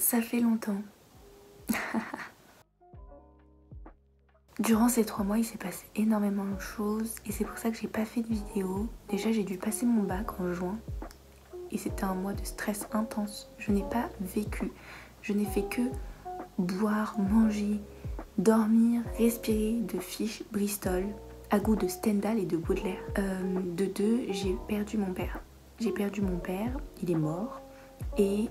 Ça fait longtemps. Durant ces 3 mois, il s'est passé énormément de choses et c'est pour ça que j'ai pas fait de vidéo. Déjà, j'ai dû passer mon bac en juin et c'était un mois de stress intense. Je n'ai pas vécu. Je n'ai fait que boire, manger, dormir, respirer de fiches Bristol à goût de Stendhal et de Baudelaire. De deux, j'ai perdu mon père. J'ai perdu mon père, il est mort. Et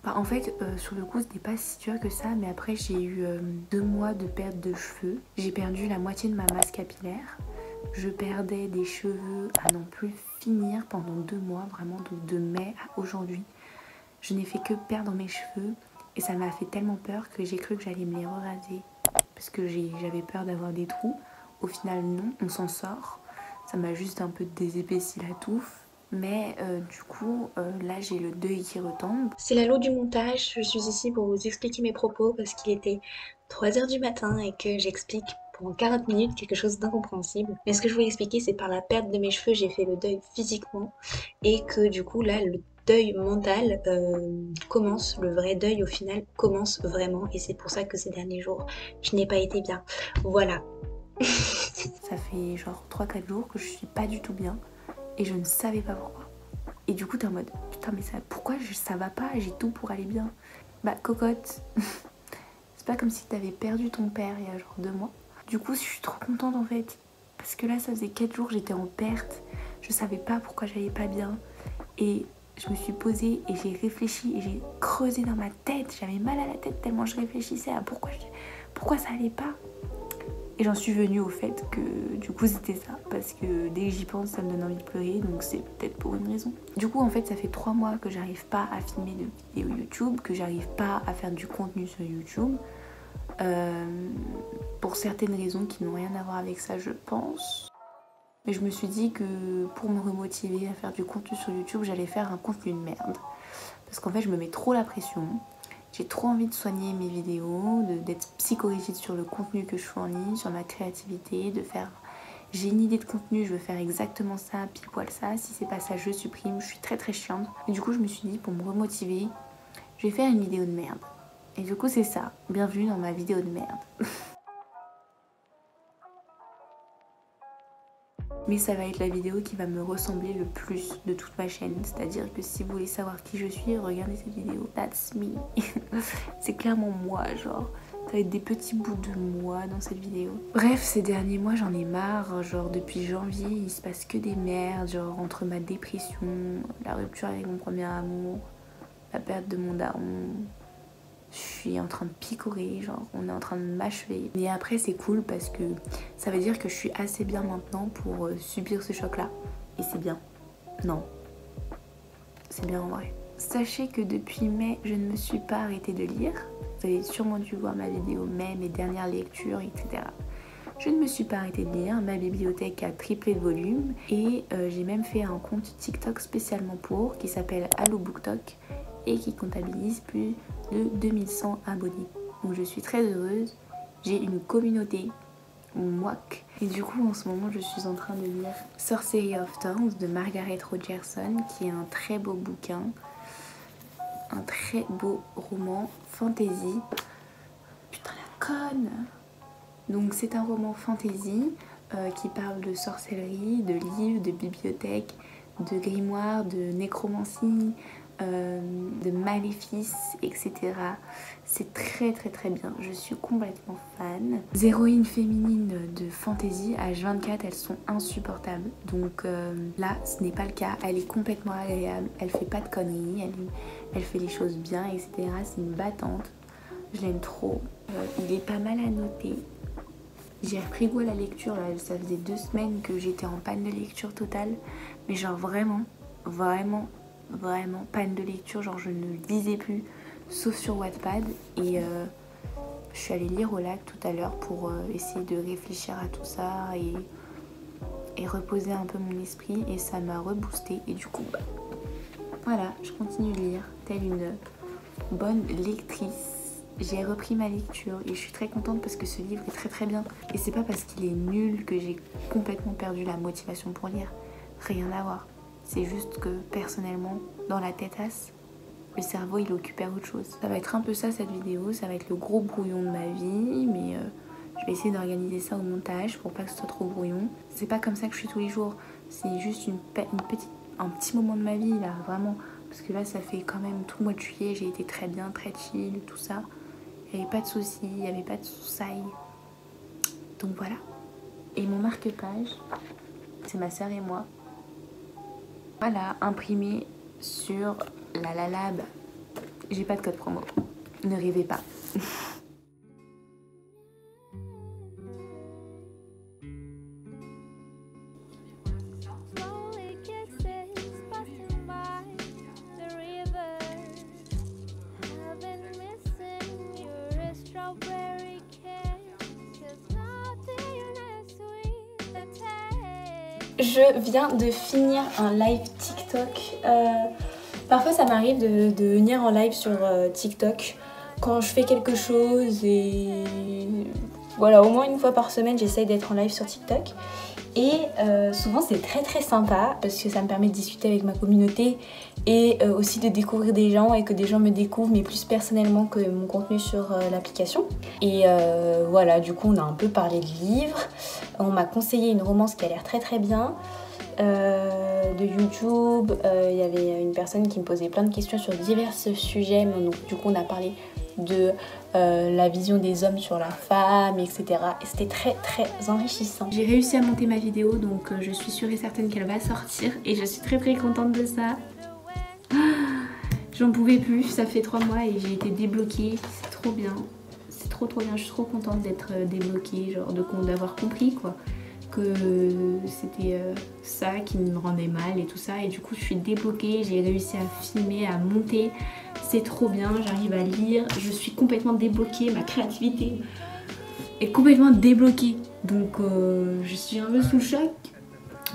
en fait, sur le coup, c'était pas si dur que ça, mais après, j'ai eu 2 mois de perte de cheveux. J'ai perdu la moitié de ma masse capillaire. Je perdais des cheveux à n'en plus finir pendant 2 mois, vraiment de mai à aujourd'hui. Je n'ai fait que perdre mes cheveux et ça m'a fait tellement peur que j'ai cru que j'allais me les raser parce que j'avais peur d'avoir des trous. Au final, non, on s'en sort. Ça m'a juste un peu désépaissi la touffe. Mais du coup, là j'ai le deuil qui retombe. C'est Lalo du montage, je suis ici pour vous expliquer mes propos parce qu'il était 3 heures du matin et que j'explique pendant 40 minutes quelque chose d'incompréhensible. Mais ce que je voulais expliquer, c'est par la perte de mes cheveux, j'ai fait le deuil physiquement et que du coup là, le deuil mental commence, le vrai deuil au final commence vraiment et c'est pour ça que ces derniers jours, je n'ai pas été bien. Voilà. Ça fait genre 3-4 jours que je suis pas du tout bien et je ne savais pas pourquoi. Et du coup t'es en mode putain mais pourquoi ça va pas, j'ai tout pour aller bien. Bah cocotte, c'est pas comme si t'avais perdu ton père il y a genre 2 mois. Du coup je suis trop contente en fait. Parce que là ça faisait 4 jours j'étais en perte. Je savais pas pourquoi j'allais pas bien. Et je me suis posée et j'ai réfléchi et j'ai creusé dans ma tête. J'avais mal à la tête tellement je réfléchissais à pourquoi ça allait pas. Et j'en suis venue au fait que du coup c'était ça. Parce que dès que j'y pense ça me donne envie de pleurer. Donc c'est peut-être pour une raison. Du coup en fait ça fait 3 mois que j'arrive pas à filmer de vidéos YouTube. Que j'arrive pas à faire du contenu sur YouTube. Pour certaines raisons qui n'ont rien à voir avec ça je pense. Mais je me suis dit que pour me remotiver à faire du contenu sur YouTube, j'allais faire un contenu de merde. Parce qu'en fait, je me mets trop la pression. J'ai trop envie de soigner mes vidéos, d'être psychorigide sur le contenu que je fais en ligne, sur ma créativité, de faire... J'ai une idée de contenu, je veux faire exactement ça, pile poil ça. Si c'est pas ça, je supprime. Je suis très très chiante. Et du coup, je me suis dit, pour me remotiver, je vais faire une vidéo de merde. Et du coup, c'est ça. Bienvenue dans ma vidéo de merde. Mais ça va être la vidéo qui va me ressembler le plus de toute ma chaîne. C'est-à-dire que si vous voulez savoir qui je suis, regardez cette vidéo. That's me. C'est clairement moi, genre. Ça va être des petits bouts de moi dans cette vidéo. Bref, ces derniers mois, j'en ai marre. Genre, depuis janvier, il se passe que des merdes. Genre, entre ma dépression, la rupture avec mon premier amour, la perte de mon daron... Je suis en train de picorer, genre on est en train de m'achever. Mais après c'est cool parce que ça veut dire que je suis assez bien maintenant pour subir ce choc là. Et c'est bien. Non. C'est bien en vrai. Sachez que depuis mai, je ne me suis pas arrêtée de lire. Vous avez sûrement dû voir ma vidéo mai, mes dernières lectures, etc. Je ne me suis pas arrêtée de lire, ma bibliothèque a triplé de volume et j'ai même fait un compte TikTok spécialement pour qui s'appelle Allo BookTok et qui comptabilise plus de 2100 abonnés. Donc je suis très heureuse, j'ai une communauté, mouac. Et du coup en ce moment je suis en train de lire Sorcery of Thorns de Margaret Rogerson qui est un très beau bouquin, un très beau roman fantasy. Putain la conne. Donc c'est un roman fantasy qui parle de sorcellerie, de livres, de bibliothèques, de grimoires, de nécromancie, de maléfices, etc. C'est très très très bien, je suis complètement fan. Les héroïnes féminines de fantasy, H24, elles sont insupportables. Donc là, ce n'est pas le cas, elle est complètement agréable, elle fait pas de conneries, elle fait les choses bien, etc. C'est une battante, je l'aime trop. Il est pas mal à noter. J'ai repris goût à la lecture, là. Ça faisait 2 semaines que j'étais en panne de lecture totale. Mais genre vraiment panne de lecture. Genre je ne lisais plus, sauf sur Wattpad. Et je suis allée lire au lac tout à l'heure pour essayer de réfléchir à tout ça et reposer un peu mon esprit. Et ça m'a reboosté. Et du coup, voilà, je continue de lire, telle une bonne lectrice. J'ai repris ma lecture et je suis très contente parce que ce livre est très très bien. Et c'est pas parce qu'il est nul que j'ai complètement perdu la motivation pour lire. Rien à voir. C'est juste que personnellement, dans la têtasse, le cerveau il est occupé à autre chose. Ça va être un peu ça cette vidéo, ça va être le gros brouillon de ma vie, mais je vais essayer d'organiser ça au montage pour pas que ce soit trop brouillon. C'est pas comme ça que je suis tous les jours, c'est juste un petit moment de ma vie là, vraiment. Parce que là ça fait quand même tout le mois de juillet, j'ai été très bien, très chill, tout ça. Il n'y avait pas de soucis, il n'y avait pas de soussailles. Donc voilà. Et mon marque-page, c'est ma sœur et moi. Voilà, imprimé sur la Lalab. J'ai pas de code promo. Ne rêvez pas. Je viens de finir un live TikTok. Parfois ça m'arrive de venir en live sur TikTok quand je fais quelque chose et voilà, au moins une fois par semaine j'essaye d'être en live sur TikTok. Et souvent c'est très sympa parce que ça me permet de discuter avec ma communauté et aussi de découvrir des gens et que des gens me découvrent, mais plus personnellement que mon contenu sur l'application. Et voilà, du coup on a un peu parlé de livres, on m'a conseillé une romance qui a l'air très bien. De YouTube, il y avait une personne qui me posait plein de questions sur divers sujets, donc du coup on a parlé de la vision des hommes sur la femme, etc. Et c'était très enrichissant. J'ai réussi à monter ma vidéo, donc je suis sûre et certaine qu'elle va sortir et je suis très contente de ça. J'en pouvais plus, ça fait 3 mois et j'ai été débloquée, c'est trop bien. C'est trop bien, je suis trop contente d'être débloquée, genre d'avoir compris quoi. Que c'était ça qui me rendait mal et tout ça, et du coup je suis débloquée, j'ai réussi à filmer, à monter, c'est trop bien, j'arrive à lire, je suis complètement débloquée, ma créativité est complètement débloquée, donc je suis un peu sous le choc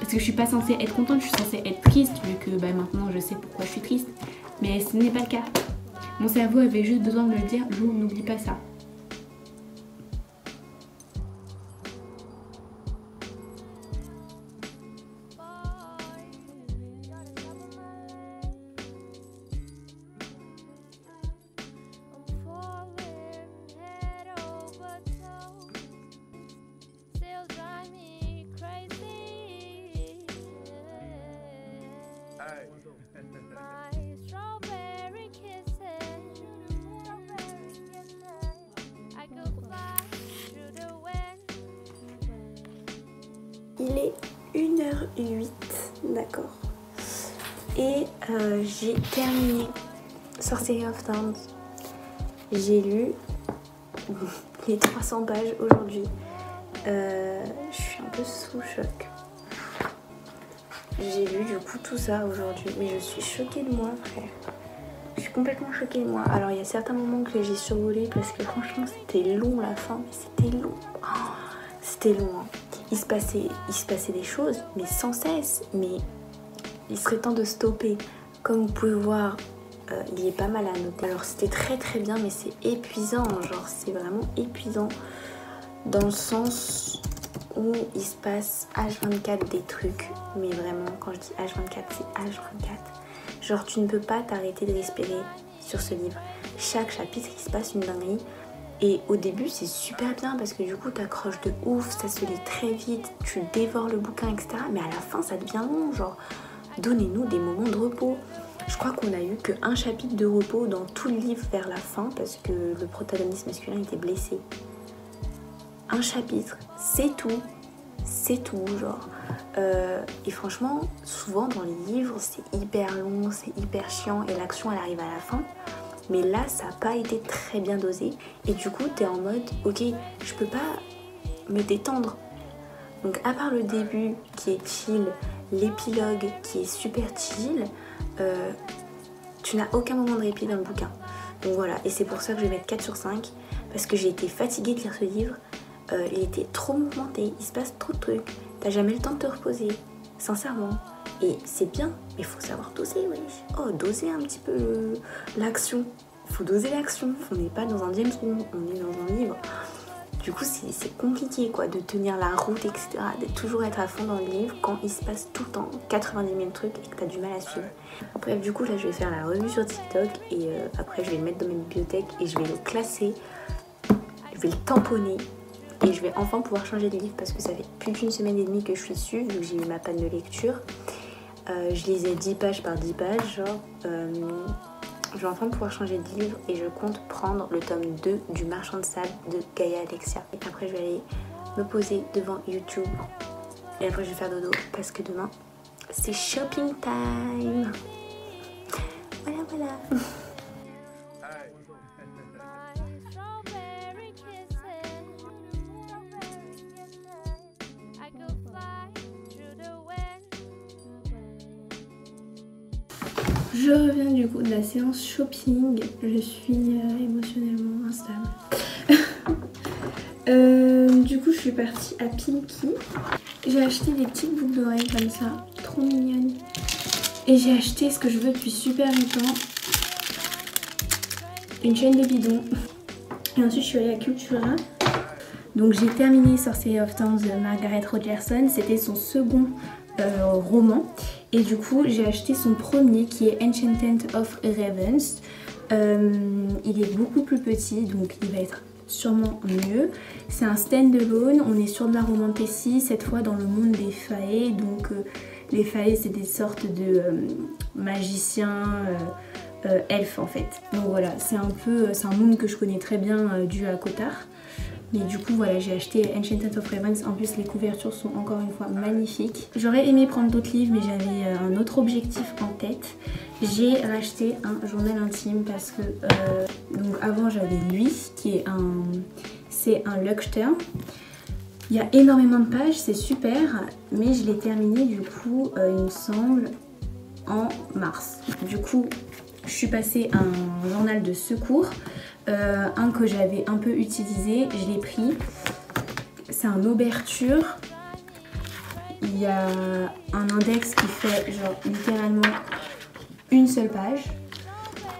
parce que je suis pas censée être contente, je suis censée être triste vu que maintenant je sais pourquoi je suis triste, mais ce n'est pas le cas. Mon cerveau avait juste besoin de me dire, Lou, n'oublie pas ça. Il est 1h08, d'accord. Et j'ai terminé Sorcery of Thorns. J'ai lu les 300 pages aujourd'hui. Je suis un peu sous choc. J'ai lu du coup tout ça aujourd'hui, mais je suis choquée de moi, frère. Je suis complètement choquée de moi. Alors il y a certains moments que j'ai survolé parce que franchement c'était long la fin, mais c'était long. Oh, c'était long. Hein. Il se passait des choses, mais sans cesse. Mais il serait temps de stopper. Comme vous pouvez voir, il est pas mal à noter. Alors c'était très bien, mais c'est épuisant. Genre c'est vraiment épuisant dans le sens où il se passe H24 des trucs. Mais vraiment, quand je dis H24, c'est H24. Genre tu ne peux pas t'arrêter de respirer sur ce livre. Chaque chapitre, il se passe une dinguerie. Et au début c'est super bien parce que du coup t'accroches de ouf, ça se lit très vite, tu dévores le bouquin, etc. Mais à la fin ça devient long, genre donnez-nous des moments de repos. Je crois qu'on a eu qu'un chapitre de repos dans tout le livre vers la fin parce que le protagoniste masculin était blessé. Un chapitre, c'est tout genre. Et franchement, souvent dans les livres c'est hyper long, c'est hyper chiant et l'action elle arrive à la fin. Mais là, ça n'a pas été très bien dosé. Et du coup, t'es en mode, ok, je peux pas me détendre. Donc, à part le début qui est chill, l'épilogue qui est super chill, tu n'as aucun moment de répit dans le bouquin. Donc voilà, et c'est pour ça que je vais mettre 4 sur 5. Parce que j'ai été fatiguée de lire ce livre. Il était trop mouvementé, il se passe trop de trucs. T'as jamais le temps de te reposer, sincèrement. Et c'est bien, mais il faut savoir doser, wesh. Oh, doser un petit peu l'action. Il faut doser l'action. On n'est pas dans un James Bond, on est dans un livre. Du coup, c'est compliqué quoi, de tenir la route, etc. De toujours être à fond dans le livre quand il se passe tout le temps 90 000 trucs et que tu as du mal à suivre. Bref, du coup, là, je vais faire la revue sur TikTok et après, je vais le mettre dans ma bibliothèque et je vais le classer. Je vais le tamponner et je vais enfin pouvoir changer de livre parce que ça fait plus d'une semaine et demie que je suis dessus vu que j'ai eu ma panne de lecture. Je lisais 10 pages par 10 pages, genre. Je vais enfin pouvoir changer de livre et je compte prendre le tome 2 du Marchand de sable de Gaïa Alexia. Et après je vais aller me poser devant YouTube et après je vais faire dodo parce que demain c'est shopping time. Voilà voilà. Je reviens du coup de la séance shopping, je suis émotionnellement instable. Du coup je suis partie à Pimki. J'ai acheté des petites boucles d'oreilles comme ça, trop mignonnes. Et j'ai acheté ce que je veux depuis super longtemps, une chaîne de bidon. Et ensuite je suis allée à Cultura. Donc j'ai terminé Sorcery of Towns de Margaret Rogerson, c'était son second roman. Et du coup j'ai acheté son premier qui est Enchanted of Ravens. Il est beaucoup plus petit donc il va être sûrement mieux. C'est un stand-alone, on est sur de la romantasy, cette fois dans le monde des fae. Donc les fae c'est des sortes de magiciens, elfes en fait. Donc voilà, c'est un monde que je connais très bien dû à Cotard. Mais du coup voilà, j'ai acheté Enchanted of Ravens. En plus les couvertures sont encore une fois magnifiques. J'aurais aimé prendre d'autres livres mais j'avais un autre objectif en tête. J'ai racheté un journal intime parce que donc avant j'avais lui qui est un Luxter. Il y a énormément de pages, c'est super, mais je l'ai terminé du coup il me semble en mars. Du coup je suis passée à un journal de secours. Un que j'avais un peu utilisé, je l'ai pris. C'est un ouverture. Il y a un index qui fait genre littéralement une seule page.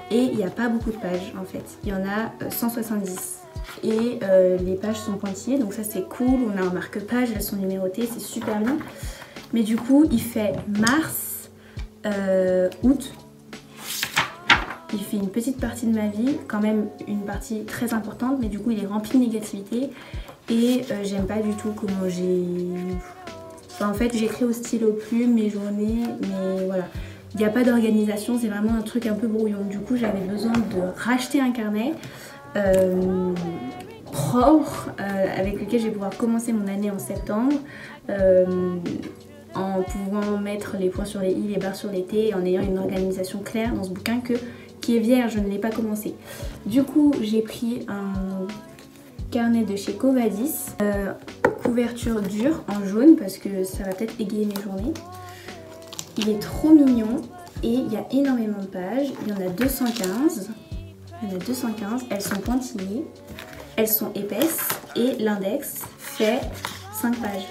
Et il n'y a pas beaucoup de pages en fait. Il y en a 170. Et les pages sont pointillées, donc ça c'est cool. On a un marque-page, elles sont numérotées, c'est super bien. Mais du coup, il fait mars, août. Il fait une petite partie de ma vie, quand même une partie très importante, mais du coup il est rempli de négativité et j'aime pas du tout comment j'ai... Enfin, en fait j'écris au stylo plume mes journées, mais voilà. Il n'y a pas d'organisation, c'est vraiment un truc un peu brouillon. Du coup j'avais besoin de racheter un carnet propre avec lequel je vais pouvoir commencer mon année en septembre. En pouvant mettre les points sur les i, les barres sur les t, et en ayant une organisation claire dans ce bouquin qui est vierge, je ne l'ai pas commencé. Du coup, j'ai pris un carnet de chez Covadis, couverture dure en jaune parce que ça va peut-être égayer mes journées. Il est trop mignon et il y a énormément de pages. Il y en a 215. Il y en a 215. Elles sont pointillées, elles sont épaisses et l'index fait 5 pages.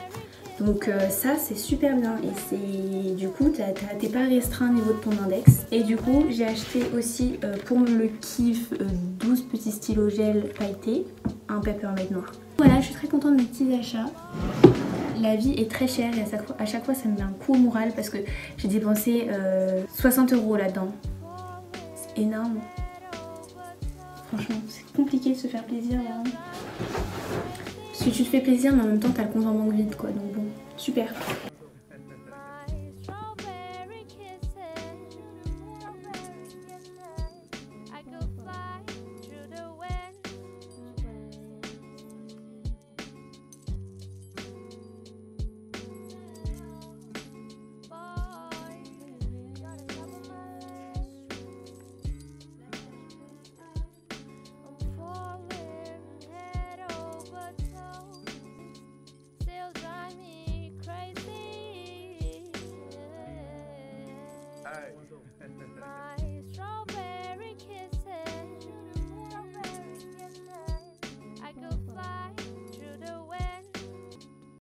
Donc ça c'est super bien et c'est du coup t'es pas restreint au niveau de ton index. Et du coup j'ai acheté aussi pour le kiff 12 petits stylos gel pailletés, un Papermate noir. Voilà, je suis très contente de mes petits achats. La vie est très chère et à chaque fois ça me met un coup au moral parce que j'ai dépensé 60 € là-dedans. C'est énorme. Franchement c'est compliqué de se faire plaisir là. Parce que tu te fais plaisir mais en même temps t'as le compte en banque vide quoi, donc bon, super.